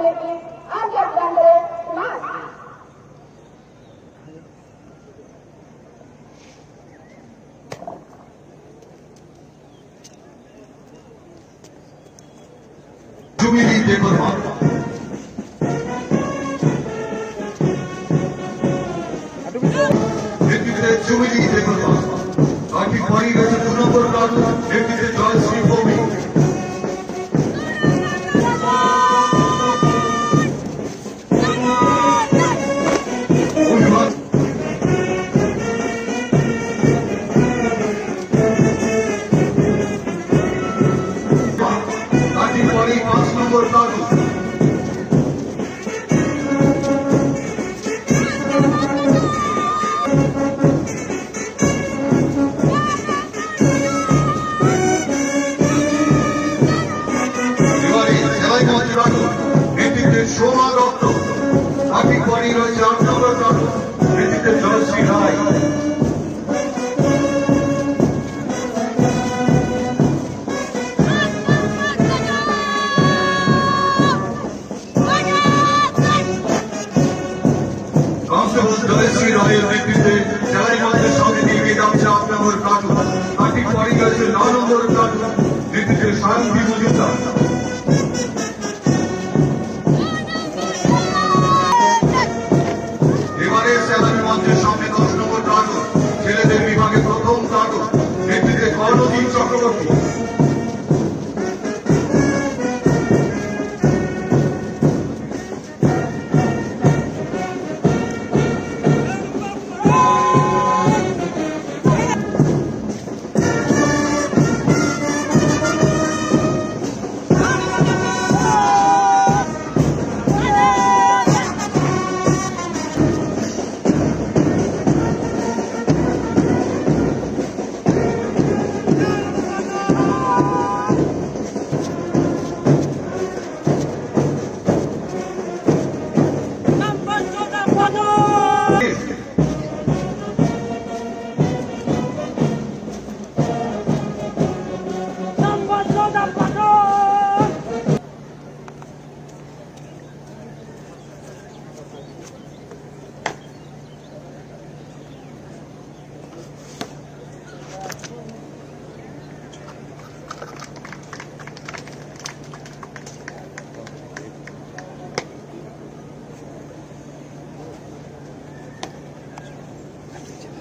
ladies and gentlemen, tonight. Jubilee Department. Deputy Jubilee Department. Party party with the number card. Deputy Joy Sri Bomi. Party party 5 number card. Shoma Doctor, Happy Body Rajam Number Doctor, Visit Joshi Rai. Constable Joshi Rai, Visit Jai Mother Swami Vedam Chap Number Doctor, Happy Body Rajam Number Doctor, Visit Shanti Mujita. সামনে 10 নম্বর কাগজ ছেলেদের বিভাগে প্রথম কাগজ নেতৃত্বে কর্ণদীপ Chakraborty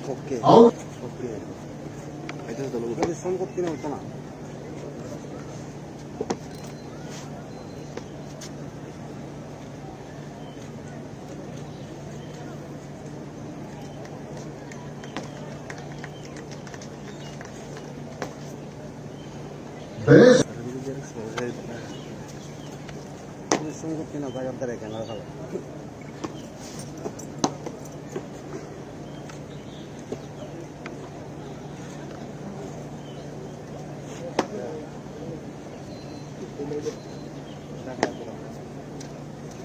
오케이. 아웃 오케이. 애들 너무 근데 손꼽기는 없잖아. 베스트 손꼽기는 가격들에 견학을 하고.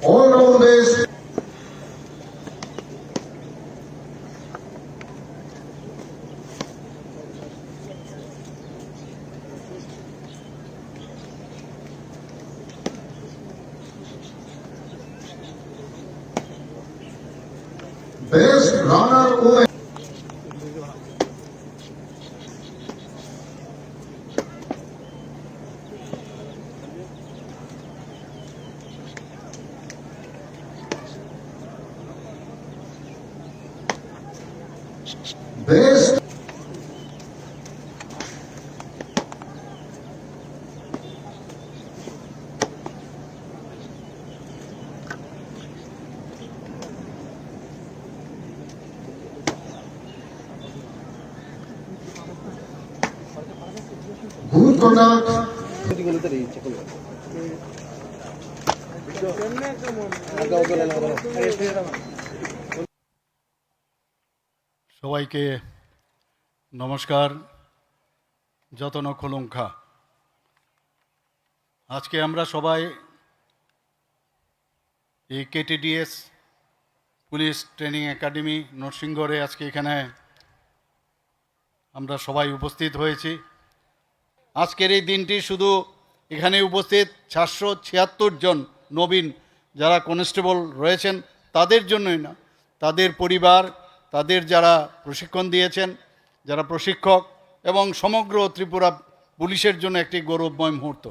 all round base best runner woman best good conduct সবাইকে নমস্কার। যতন খোলঙ্খা আজকে আমরা সবাই এই কেটিডিএস পুলিশ ট্রেনিং একাডেমি নরসিংগড়ে আজকে এখানে আমরা সবাই উপস্থিত হয়েছি। আজকের এই দিনটি শুধু এখানে উপস্থিত 476 জন নবীন যারা কনস্টেবল রয়েছেন তাদের জন্যই না, তাদের পরিবার, তাদের যারা প্রশিক্ষণ দিয়েছেন, যারা প্রশিক্ষক এবং সমগ্র ত্রিপুরা পুলিশের জন্য একটি গৌরবময় মুহূর্ত।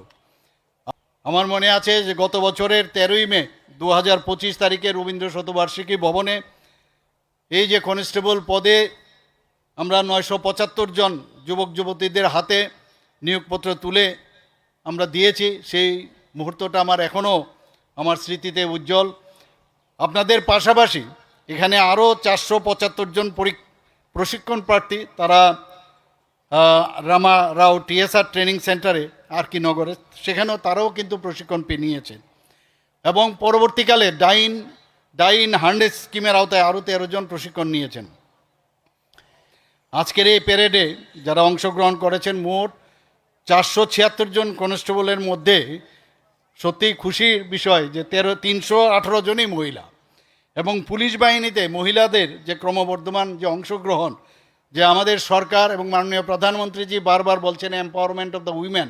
আমার মনে আছে যে গত বছরের 13ই মে 2025 তারিখে রবীন্দ্র শতবার্ষিকী ভবনে এই যে কনস্টেবল পদে আমরা 975 জন যুবক যুবতীদের হাতে নিয়োগপত্র তুলে আমরা দিয়েছি, সেই মুহূর্তটা আমার এখনও আমার স্মৃতিতে উজ্জ্বল। আপনাদের পাশাপাশি এখানে আরও 475 জন প্রশিক্ষণ প্রার্থী, তারা রামা রাও টিএসআর ট্রেনিং সেন্টারে আরকি নগরে, সেখানেও তারাও কিন্তু প্রশিক্ষণ পেয়ে নিয়েছেন এবং পরবর্তীকালে ডাইন 100 স্কিমের আওতায় আরও 13 জন প্রশিক্ষণ নিয়েছেন। আজকের এই প্যারেডে যারা অংশগ্রহণ করেছেন মোট 476 জন কনস্টেবলের মধ্যে সত্যিই খুশির বিষয় যে 318 জনই মহিলা, এবং পুলিশ বাহিনীতে মহিলাদের যে ক্রমবর্ধমান যে অংশগ্রহণ, যে আমাদের সরকার এবং মাননীয় প্রধানমন্ত্রীজি বারবার বলছেন এম্পাওয়ারমেন্ট অফ দ্য উইমেন,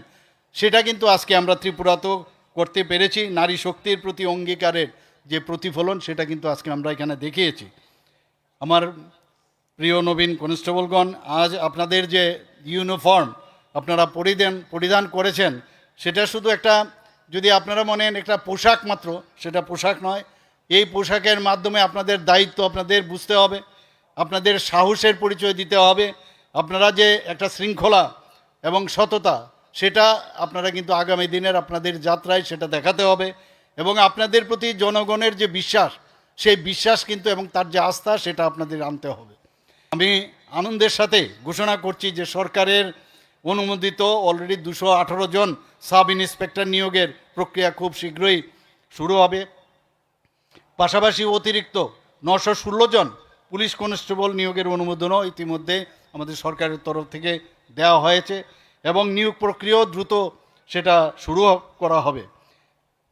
সেটা কিন্তু আজকে আমরা ত্রিপুরাতেও করতে পেরেছি। নারী শক্তির প্রতি অঙ্গীকারের যে প্রতিফলন, সেটা কিন্তু আজকে আমরা এখানে দেখিয়েছি। আমার প্রিয় নবীন কনস্টেবলগণ, আজ আপনাদের যে ইউনিফর্ম আপনারা পরিধান করেছেন, সেটা শুধু একটা, যদি আপনারা মনে নেন একটা পোশাক মাত্র, সেটা পোশাক নয়। এই পোশাকের মাধ্যমে আপনাদের দায়িত্ব আপনাদের বুঝতে হবে, আপনাদের সাহসের পরিচয় দিতে হবে, আপনারা যে একটা শৃঙ্খলা এবং সততা, সেটা আপনারা কিন্তু আগামী দিনের আপনাদের যাত্রায় সেটা দেখাতে হবে, এবং আপনাদের প্রতি জনগণের যে বিশ্বাস, সেই বিশ্বাস কিন্তু এবং তার যে আস্থা, সেটা আপনাদের আনতে হবে। আমি আনন্দের সাথে ঘোষণা করছি যে সরকারের অনুমোদিত অলরেডি 218 জন সাব ইন্সপেক্টর নিয়োগের প্রক্রিয়া খুব শীঘ্রই শুরু হবে। পাশাপাশি অতিরিক্ত 916 জন পুলিশ কনস্টেবল নিয়োগের অনুমোদনও ইতিমধ্যে আমাদের সরকারের তরফ থেকে দেওয়া হয়েছে এবং নিয়োগ প্রক্রিয়াও দ্রুত সেটা শুরু করা হবে।